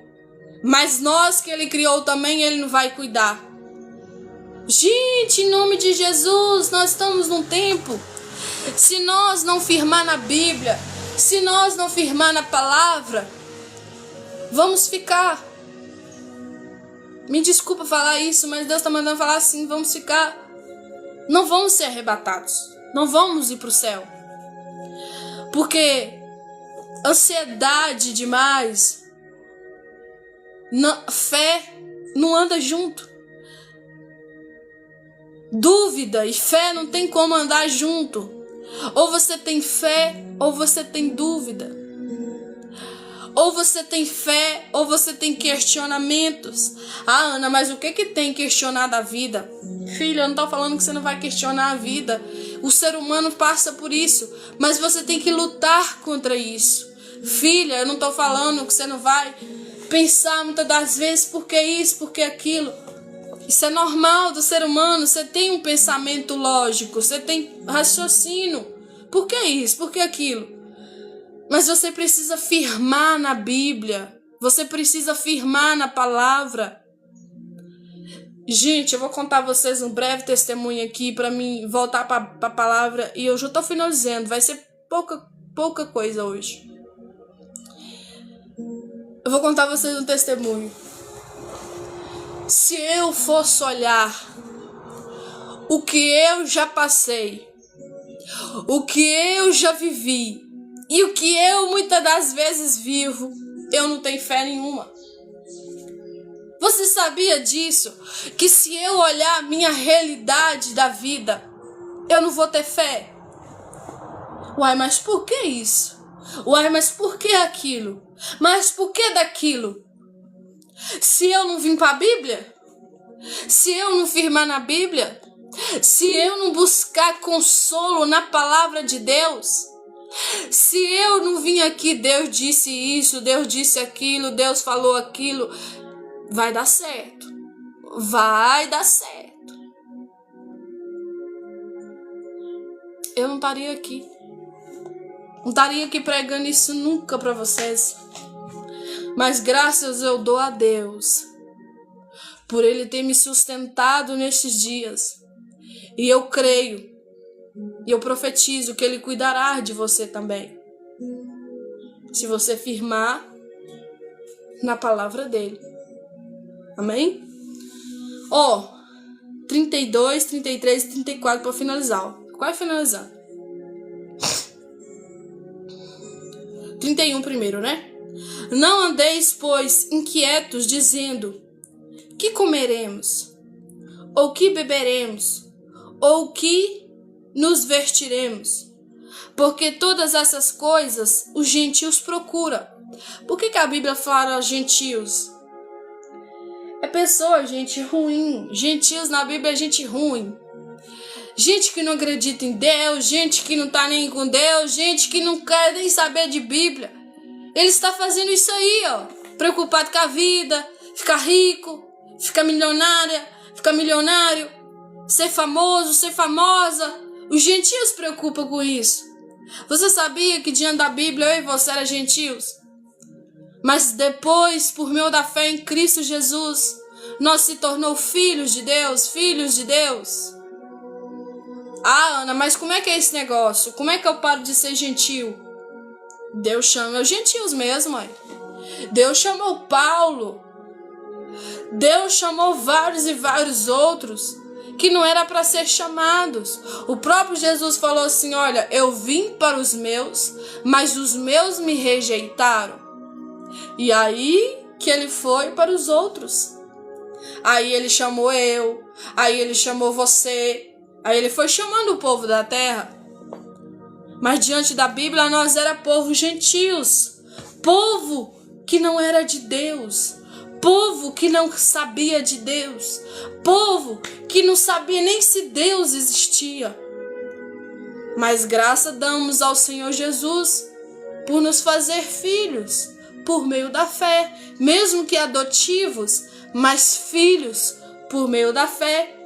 mas nós que Ele criou também, Ele não vai cuidar? Gente, em nome de Jesus, nós estamos num tempo, se nós não firmar na Bíblia, se nós não firmar na palavra, vamos ficar. Me desculpa falar isso, mas Deus está mandando falar assim, vamos ficar. Não vamos ser arrebatados, não vamos ir para o céu. Porque ansiedade demais, fé não anda junto. Dúvida e fé não tem como andar junto. Ou você tem fé, ou você tem dúvida. Ou você tem fé, ou você tem questionamentos. Ah, Ana, mas o que tem questionar da vida? Filha, eu não estou falando que você não vai questionar a vida. O ser humano passa por isso, mas você tem que lutar contra isso. Filha, eu não estou falando que você não vai pensar muitas das vezes por que isso, por que aquilo. Isso é normal do ser humano. Você tem um pensamento lógico, você tem raciocínio. Por que isso? Por que aquilo? Mas você precisa firmar na Bíblia. Você precisa firmar na palavra. Gente, eu vou contar a vocês um breve testemunho aqui para mim voltar para a palavra. E eu já estou finalizando. Vai ser pouca coisa hoje. Eu vou contar a vocês um testemunho. Se eu fosse olhar o que eu já passei, o que eu já vivi e o que eu muitas das vezes vivo, eu não tenho fé nenhuma. Você sabia disso? Que se eu olhar a minha realidade da vida, eu não vou ter fé? Uai, mas por que isso? Uai, mas por que aquilo? Mas por que daquilo? Se eu não vim para a Bíblia, se eu não firmar na Bíblia, se eu não buscar consolo na palavra de Deus, se eu não vim aqui, Deus disse isso, Deus disse aquilo, Deus falou aquilo, vai dar certo. Vai dar certo. Eu não estaria aqui. Não estaria aqui pregando isso nunca para vocês. Mas graças eu dou a Deus por Ele ter me sustentado nestes dias. E eu creio, e eu profetizo que Ele cuidará de você também, se você firmar na palavra dEle. Amém? 32, 33 e 34 para finalizar. Quase finalizando. 31 primeiro, né? Não andeis, pois, inquietos, dizendo: que comeremos? Ou que beberemos? Ou que nos vestiremos? Porque todas essas coisas os gentios procuram. Por que a Bíblia fala gentios? É pessoa, gente ruim. Gentios na Bíblia é gente ruim. Gente que não acredita em Deus, gente que não tá nem com Deus, gente que não quer nem saber de Bíblia. Ele está fazendo isso aí, preocupado com a vida, ficar rico, ficar milionário, ser famoso, ser famosa. Os gentios se preocupam com isso. Você sabia que diante da Bíblia eu e você eram gentios? Mas depois, por meio da fé em Cristo Jesus, nós se tornou filhos de Deus, filhos de Deus. Ah, Ana, mas como é que é esse negócio? Como é que eu paro de ser gentil? Deus chama os gentios mesmo, mãe. Deus chamou Paulo. Deus chamou vários e vários outros que não era para ser chamados. O próprio Jesus falou assim: olha, eu vim para os meus, mas os meus me rejeitaram. E aí que ele foi para os outros. Aí ele chamou eu, aí ele chamou você, aí ele foi chamando o povo da terra. Mas diante da Bíblia nós era povo gentios, povo que não era de Deus, povo que não sabia de Deus, povo que não sabia nem se Deus existia. Mas graça damos ao Senhor Jesus por nos fazer filhos, por meio da fé, mesmo que adotivos, mas filhos por meio da fé.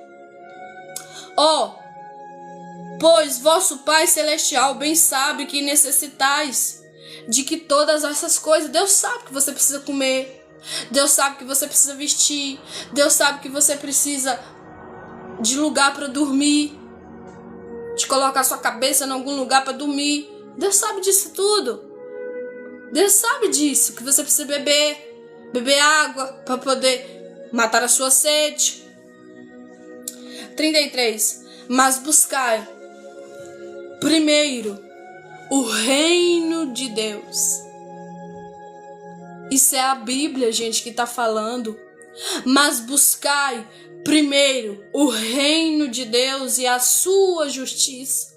Pois vosso Pai Celestial bem sabe que necessitais de que todas essas coisas. Deus sabe que você precisa comer, Deus sabe que você precisa vestir, Deus sabe que você precisa de lugar para dormir, de colocar sua cabeça em algum lugar para dormir. Deus sabe disso tudo. Deus sabe disso, que você precisa beber água para poder matar a sua sede. 33. Mas buscai primeiro o reino de Deus. Isso é a Bíblia, gente, que está falando. Mas buscai primeiro o reino de Deus e a sua justiça,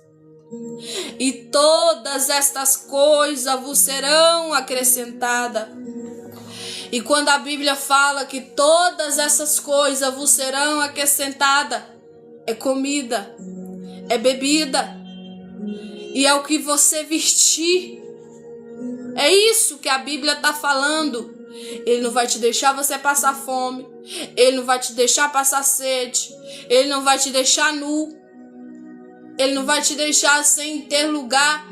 e todas estas coisas vos serão acrescentadas. E quando a Bíblia fala que todas essas coisas vos serão acrescentadas, é comida, é bebida, e é o que você vestir. É isso que a Bíblia está falando. Ele não vai te deixar você passar fome, Ele não vai te deixar passar sede, Ele não vai te deixar nu, Ele não vai te deixar sem ter lugar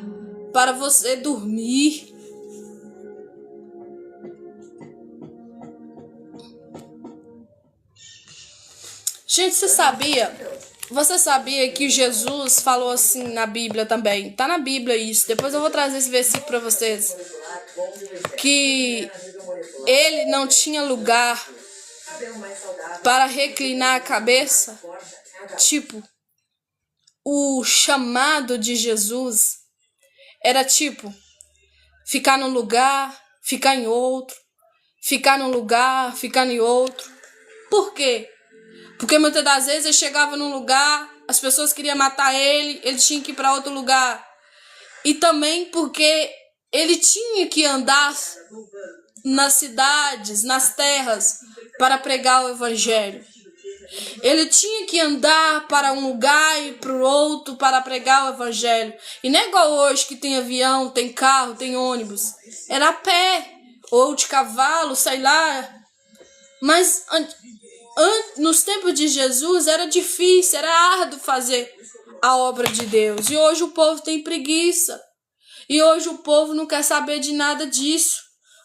para você dormir. Gente, você sabia que Jesus falou assim na Bíblia também? Tá na Bíblia isso. Depois eu vou trazer esse versículo para vocês. Que ele não tinha lugar para reclinar a cabeça. Tipo, o chamado de Jesus era tipo ficar num lugar, ficar em outro, ficar num lugar, ficar em outro. Por quê? Porque muitas das vezes ele chegava num lugar, as pessoas queriam matar ele tinha que ir para outro lugar. E também porque ele tinha que andar nas cidades, nas terras, para pregar o evangelho. Ele tinha que andar para um lugar e para o outro para pregar o evangelho. E não é igual hoje que tem avião, tem carro, tem ônibus. Era a pé, ou de cavalo, sei lá. Mas nos tempos de Jesus era difícil, era árduo fazer a obra de Deus. E hoje o povo tem preguiça. E hoje o povo não quer saber de nada disso.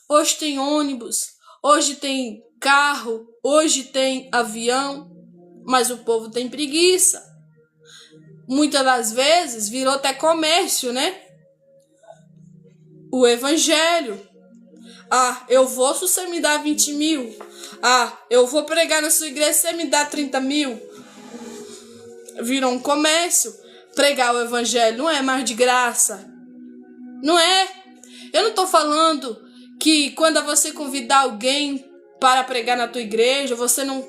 Hoje tem ônibus, hoje tem carro, hoje tem avião, mas o povo tem preguiça. Muitas das vezes virou até comércio, né? O evangelho. Eu vou se você me dá 20 mil. Eu vou pregar na sua igreja se você me dá 30 mil. Virou um comércio. Pregar o evangelho não é mais de graça. Não é. Eu não tô falando que quando você convidar alguém para pregar na tua igreja, você não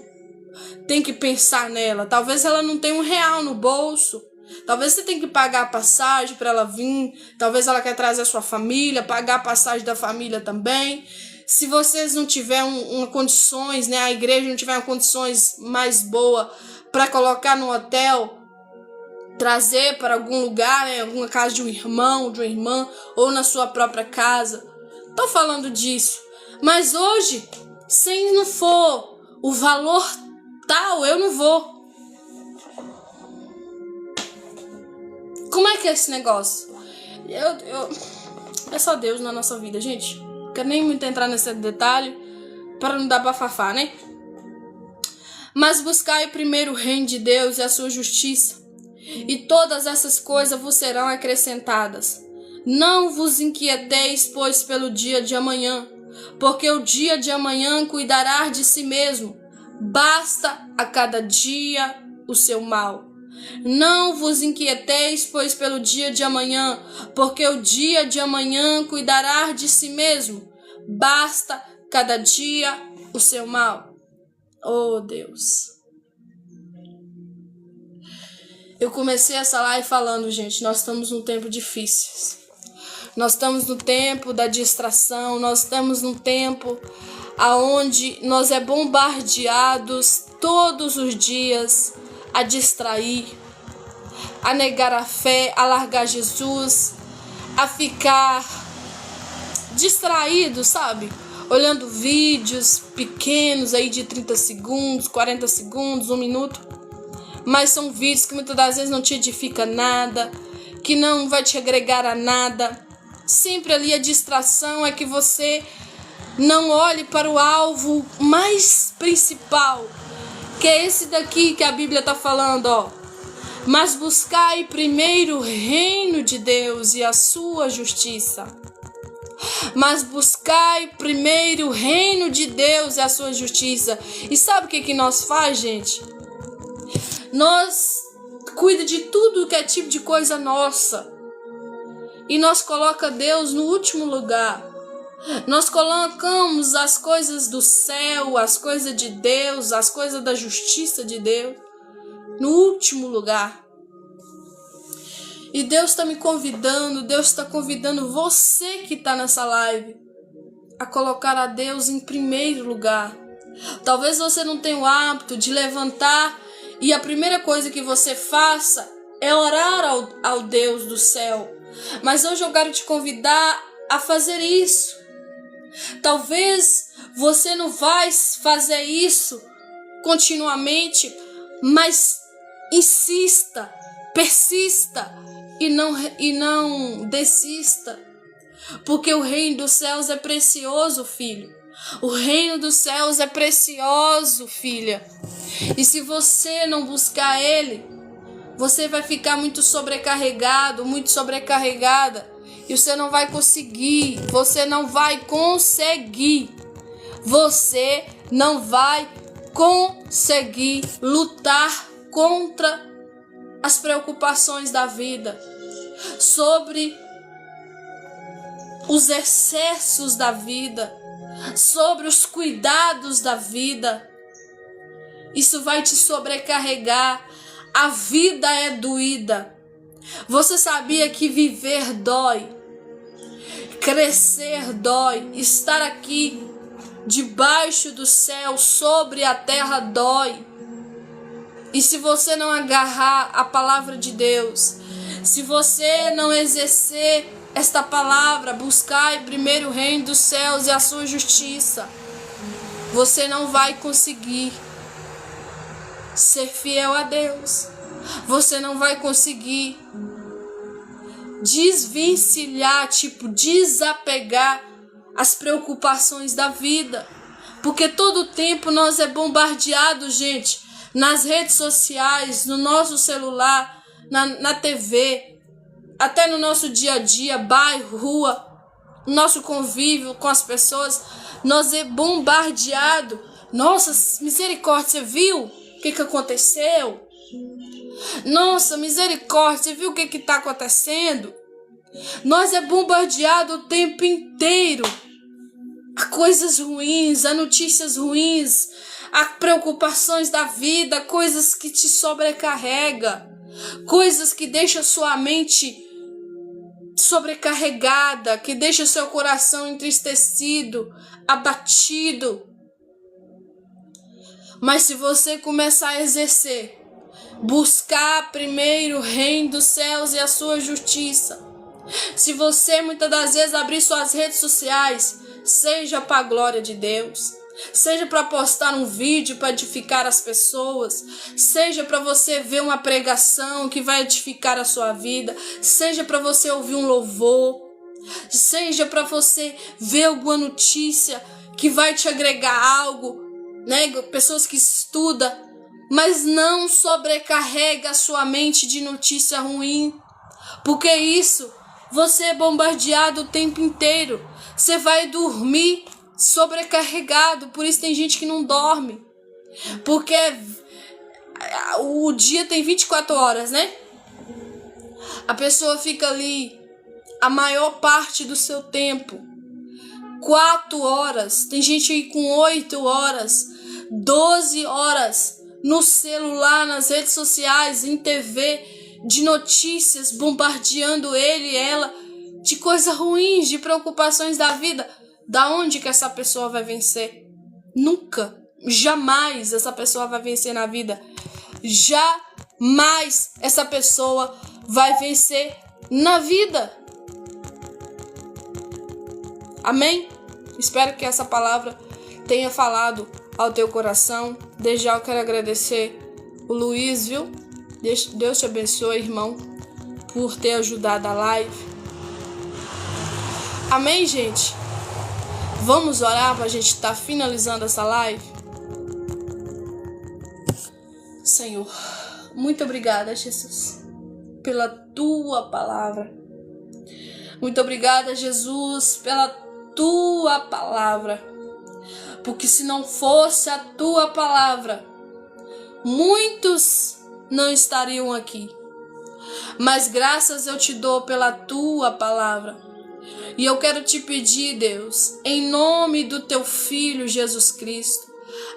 tem que pensar nela. Talvez ela não tenha R$1 no bolso. Talvez você tenha que pagar a passagem para ela vir. Talvez ela quer trazer a sua família, pagar a passagem da família também. Se vocês não tiverem condições, né, a igreja não tiver condições mais boas para colocar no hotel, trazer para algum lugar, né, alguma casa de um irmão, de uma irmã, ou na sua própria casa. Tô falando disso. Mas hoje, se não for o valor tal, eu não vou. Como é que é esse negócio? É só Deus na nossa vida, gente. Não quero nem muito entrar nesse detalhe para não dar bafafá, né? Mas buscai primeiro o reino de Deus e a sua justiça, e todas essas coisas vos serão acrescentadas. Não vos inquieteis, pois, pelo dia de amanhã, porque o dia de amanhã cuidará de si mesmo. Basta a cada dia o seu mal. Não vos inquieteis, pois, pelo dia de amanhã, porque o dia de amanhã cuidará de si mesmo. Basta cada dia o seu mal. Oh, Deus. Eu comecei essa live falando, gente, nós estamos num tempo difícil. Nós estamos no tempo da distração, nós estamos num tempo aonde nós é bombardeados todos os dias a distrair, a negar a fé, a largar Jesus, a ficar distraído, sabe? Olhando vídeos pequenos aí de 30 segundos, 40 segundos, 1 minuto. Mas são vídeos que muitas das vezes não te edifica nada, que não vai te agregar a nada. Sempre ali a distração é que você não olhe para o alvo mais principal, que é esse daqui que a Bíblia está falando, ó. Mas buscai primeiro o reino de Deus e a sua justiça. Mas buscai primeiro o reino de Deus e a sua justiça. E sabe o que nós faz, gente? Nós cuida de tudo que é tipo de coisa nossa. E nós coloca Deus no último lugar. Nós colocamos as coisas do céu, as coisas de Deus, as coisas da justiça de Deus no último lugar. E Deus está me convidando, Deus está convidando você que está nessa live a colocar a Deus em primeiro lugar. Talvez você não tenha o hábito de levantar e a primeira coisa que você faça é orar ao Deus do céu. Mas hoje eu quero te convidar a fazer isso. Talvez você não vai fazer isso continuamente, mas insista, persista e não desista. Porque o reino dos céus é precioso, filho. O reino dos céus é precioso, filha. E se você não buscar ele, você vai ficar muito sobrecarregado, muito sobrecarregada. E você não vai conseguir. Você não vai conseguir lutar contra as preocupações da vida, sobre os excessos da vida, sobre os cuidados da vida. Isso vai te sobrecarregar. A vida é doída. Você sabia que viver dói? Crescer dói. Estar aqui debaixo do céu, sobre a terra dói. E se você não agarrar a palavra de Deus, se você não exercer esta palavra, buscai primeiro o reino dos céus e a sua justiça, você não vai conseguir ser fiel a Deus. Você não vai conseguir desapegar as preocupações da vida. Porque todo tempo nós é bombardeado, gente, nas redes sociais, no nosso celular, na TV, até no nosso dia a dia, bairro, rua, nosso convívio com as pessoas, nós é bombardeado. Nossa, misericórdia, você viu o que aconteceu? Nossa, misericórdia, você viu o que está acontecendo? Nós é bombardeado o tempo inteiro a coisas ruins, a notícias ruins, a preocupações da vida, coisas que te sobrecarrega, coisas que deixam sua mente sobrecarregada, que deixam seu coração entristecido, abatido. Mas se você começar a exercer, buscar primeiro o reino dos céus e a sua justiça, se você muitas das vezes abrir suas redes sociais, seja para a glória de Deus, seja para postar um vídeo para edificar as pessoas, seja para você ver uma pregação que vai edificar a sua vida, seja para você ouvir um louvor, seja para você ver alguma notícia que vai te agregar algo, né? Pessoas que estudam, mas não sobrecarrega a sua mente de notícia ruim, porque isso você é bombardeado o tempo inteiro. Você vai dormir sobrecarregado. Por isso tem gente que não dorme. Porque o dia tem 24 horas, né? A pessoa fica ali a maior parte do seu tempo. 4 horas. Tem gente aí com 8 horas, 12 horas no celular, nas redes sociais, em TV, de notícias bombardeando ele e ela de coisas ruins, de preocupações da vida. Da onde que essa pessoa vai vencer? Nunca, jamais essa pessoa vai vencer na vida. Jamais essa pessoa vai vencer na vida. Amém? Espero que essa palavra tenha falado ao teu coração. Desde já eu quero agradecer o Luiz, viu? Deus te abençoe, irmão, por ter ajudado a live. Amém, gente? Vamos orar para a gente estar finalizando essa live? Senhor, muito obrigada, Jesus, pela tua palavra. Muito obrigada, Jesus, pela tua palavra. Porque se não fosse a tua palavra, muitos não estariam aqui. Mas graças eu te dou pela tua palavra. E eu quero te pedir, Deus, em nome do teu Filho Jesus Cristo,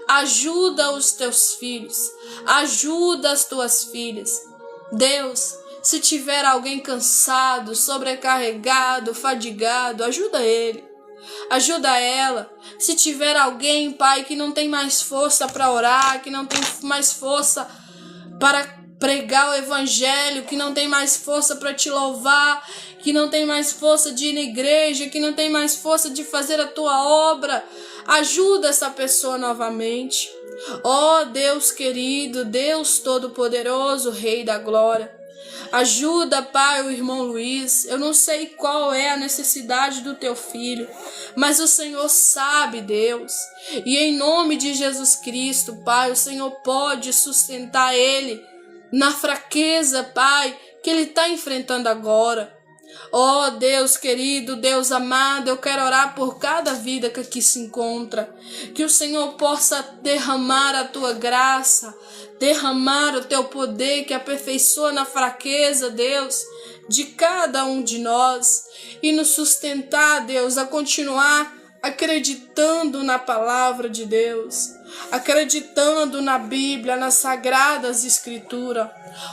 ajuda os teus filhos, ajuda as tuas filhas. Deus, se tiver alguém cansado, sobrecarregado, fadigado, ajuda ele, ajuda ela. Se tiver alguém, Pai, que não tem mais força para orar, que não tem mais força para pregar o evangelho, que não tem mais força para te louvar, que não tem mais força de ir na igreja, que não tem mais força de fazer a tua obra, ajuda essa pessoa novamente. Ó Deus querido, Deus todo-poderoso, Rei da glória, ajuda, Pai, o irmão Luiz. Eu não sei qual é a necessidade do teu filho, mas o Senhor sabe, Deus. E em nome de Jesus Cristo, Pai, o Senhor pode sustentar ele na fraqueza, Pai, que ele está enfrentando agora. Ó Deus querido, Deus amado, eu quero orar por cada vida que aqui se encontra. Que o Senhor possa derramar a tua graça, derramar o teu poder que aperfeiçoa na fraqueza, Deus, de cada um de nós. E nos sustentar, Deus, a continuar acreditando na palavra de Deus, acreditando na Bíblia, nas sagradas escrituras.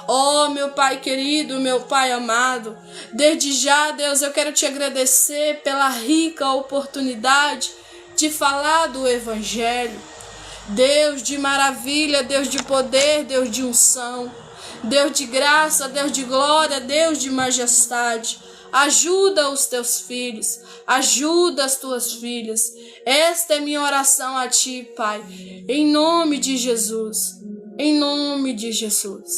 Oh, meu Pai querido, meu Pai amado, desde já, Deus, eu quero te agradecer pela rica oportunidade de falar do Evangelho. Deus de maravilha, Deus de poder, Deus de unção, Deus de graça, Deus de glória, Deus de majestade. Ajuda os teus filhos, ajuda as tuas filhas. Esta é minha oração a ti, Pai, em nome de Jesus, em nome de Jesus.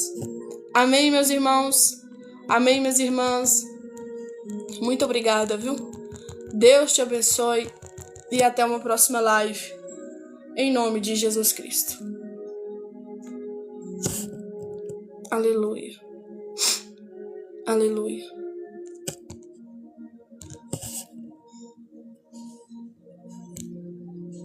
Amém, meus irmãos, amém, minhas irmãs. Muito obrigada, viu? Deus te abençoe e até uma próxima live. em nome de Jesus Cristo. Aleluia. Aleluia.